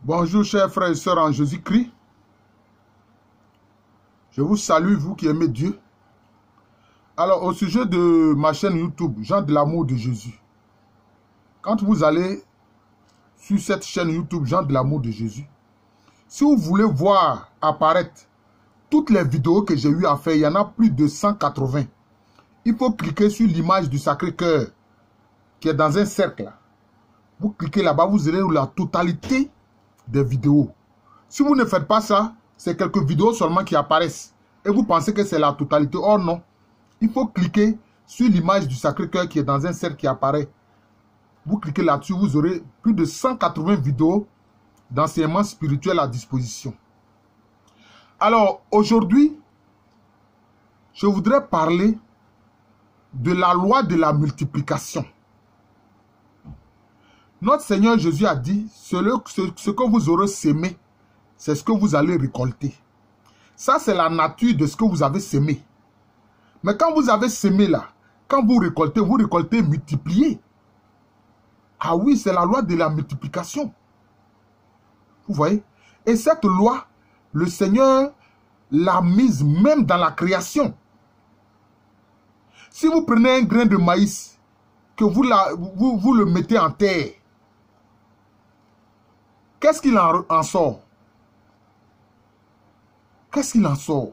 Bonjour chers frères et sœurs en Jésus-Christ. Je vous salue, vous qui aimez Dieu. Alors, au sujet de ma chaîne YouTube, Jean de l'amour de Jésus. Quand vous allez sur cette chaîne YouTube, Jean de l'amour de Jésus, si vous voulez voir apparaître toutes les vidéos que j'ai eu à faire, il y en a plus de 180. Il faut cliquer sur l'image du Sacré-Cœur qui est dans un cercle. Vous cliquez là-bas, vous aurez la totalité des vidéos. Si vous ne faites pas ça, c'est quelques vidéos seulement qui apparaissent. Et vous pensez que c'est la totalité. Or non. Il faut cliquer sur l'image du Sacré-Cœur qui est dans un cercle qui apparaît. Vous cliquez là-dessus, vous aurez plus de 180 vidéos d'enseignement spirituel à disposition. Alors, aujourd'hui, je voudrais parler de la loi de la multiplication. Notre Seigneur Jésus a dit, ce que vous aurez sémé, c'est ce que vous allez récolter. Ça, c'est la nature de ce que vous avez sémé. Mais quand vous avez sémé là, quand vous récoltez multiplié. Ah oui, c'est la loi de la multiplication. Vous voyez? Et cette loi, le Seigneur l'a mise même dans la création. Si vous prenez un grain de maïs, que vous le mettez en terre, qu'est-ce qu'il en sort? Qu'est-ce qu'il en sort?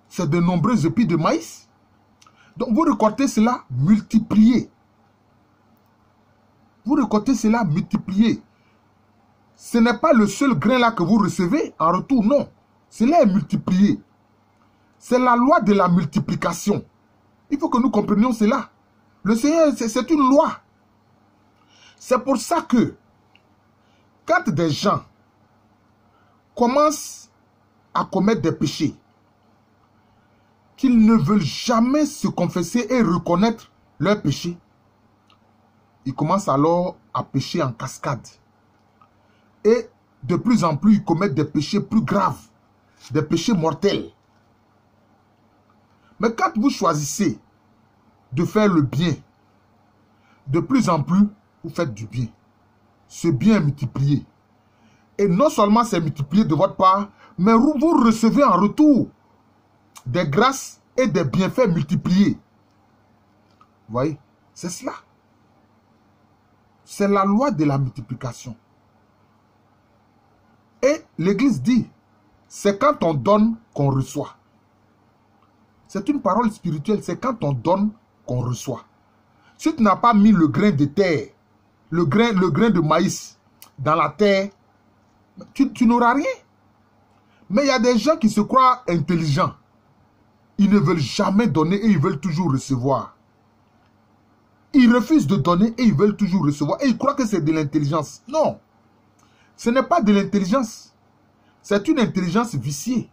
C'est de nombreux épis de maïs. Donc vous récoltez cela multiplié. Vous récoltez cela multiplié. Ce n'est pas le seul grain là que vous recevez en retour, non. Cela est multiplié. C'est la loi de la multiplication. Il faut que nous comprenions cela. Le Seigneur, c'est une loi. C'est pour ça que quand des gens commencent à commettre des péchés, qu'ils ne veulent jamais se confesser et reconnaître leurs péchés, ils commencent alors à pécher en cascade. Et de plus en plus, ils commettent des péchés plus graves, des péchés mortels. Mais quand vous choisissez de faire le bien, de plus en plus, vous faites du bien. Ce bien est multiplié. Et non seulement c'est multiplié de votre part, mais vous recevez en retour des grâces et des bienfaits multipliés. Vous voyez? C'est cela. C'est la loi de la multiplication. Et l'Église dit, c'est quand on donne qu'on reçoit. C'est une parole spirituelle, c'est quand on donne qu'on reçoit. Si tu n'as pas mis le grain de terre, le grain de maïs dans la terre, tu n'auras rien. Mais il y a des gens qui se croient intelligents. Ils ne veulent jamais donner et ils veulent toujours recevoir. Ils refusent de donner et ils veulent toujours recevoir. Et ils croient que c'est de l'intelligence. Non. Ce n'est pas de l'intelligence. C'est une intelligence viciée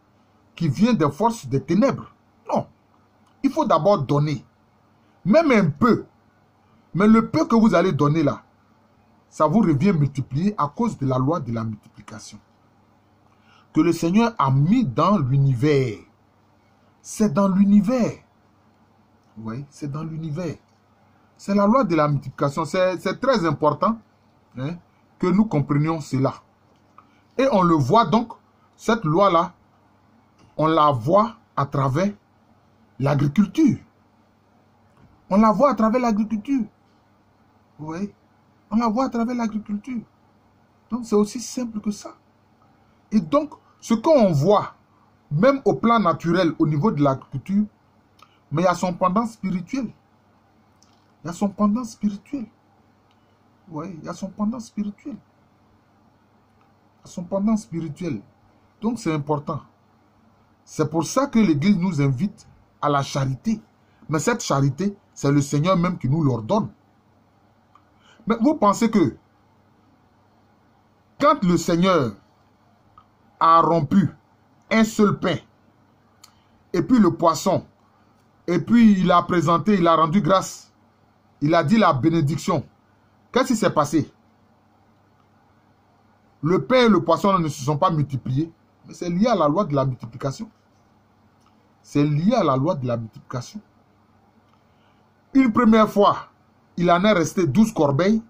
qui vient des forces des ténèbres. Non. Il faut d'abord donner. Même un peu. Mais le peu que vous allez donner là, ça vous revient multiplié à cause de la loi de la multiplication. Que le Seigneur a mis dans l'univers. C'est dans l'univers. Oui, c'est dans l'univers. C'est la loi de la multiplication. C'est très important que nous comprenions cela. Et on le voit donc, cette loi-là, on la voit à travers l'agriculture. On la voit à travers l'agriculture. Oui, on la voit à travers l'agriculture. Donc c'est aussi simple que ça. Et donc, ce qu'on voit, même au plan naturel, au niveau de l'agriculture, mais il y a son pendant spirituel. Il y a son pendant spirituel. Oui, il y a son pendant spirituel. Il y a son pendant spirituel. Donc c'est important. C'est pour ça que l'Église nous invite à la charité. Mais cette charité, c'est le Seigneur même qui nous l'ordonne. Mais vous pensez que quand le Seigneur a rompu un seul pain, et puis le poisson, et puis il a présenté, il a rendu grâce, il a dit la bénédiction, qu'est-ce qui s'est passé? Le pain et le poisson ne se sont pas multipliés, mais c'est lié à la loi de la multiplication. C'est lié à la loi de la multiplication. Une première fois, il en est resté 12 corbeilles.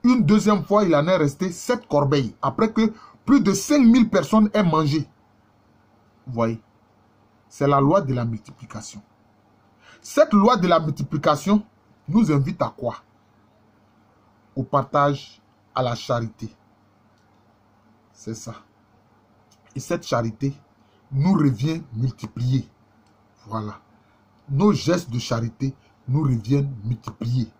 Une deuxième fois, il en est resté 7 corbeilles. Après que plus de 5000 personnes aient mangé. Vous voyez, c'est la loi de la multiplication. Cette loi de la multiplication nous invite à quoi? Au partage, à la charité. C'est ça. Et cette charité nous revient multipliée. Voilà. Nos gestes de charité nous reviennent multipliés.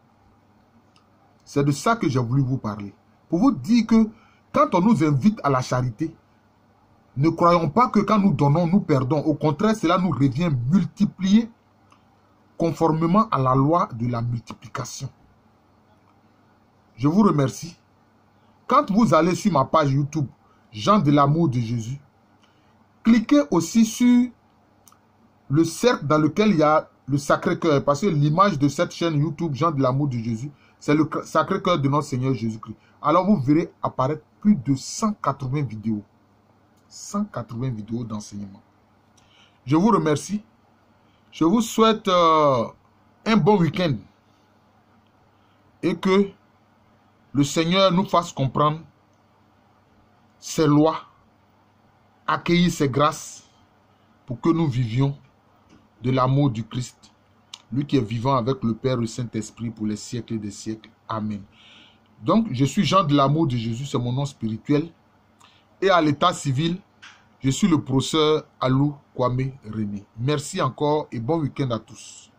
C'est de ça que j'ai voulu vous parler. Pour vous dire que quand on nous invite à la charité, ne croyons pas que quand nous donnons, nous perdons. Au contraire, cela nous revient multiplié conformément à la loi de la multiplication. Je vous remercie. Quand vous allez sur ma page YouTube, Jean de l'amour de Jésus, cliquez aussi sur le cercle dans lequel il y a le Sacré-Cœur. Parce que l'image de cette chaîne YouTube, Jean de l'amour de Jésus, c'est le Sacré-Cœur de notre Seigneur Jésus-Christ. Alors vous verrez apparaître plus de 180 vidéos. 180 vidéos d'enseignement. Je vous remercie. Je vous souhaite un bon week-end. Et que le Seigneur nous fasse comprendre ses lois, accueillir ses grâces pour que nous vivions de l'amour du Christ. Lui qui est vivant avec le Père et le Saint-Esprit pour les siècles des siècles. Amen. Donc, je suis Jean de l'amour de Jésus, c'est mon nom spirituel. Et à l'état civil, je suis le professeur Alou Kwame René. Merci encore et bon week-end à tous.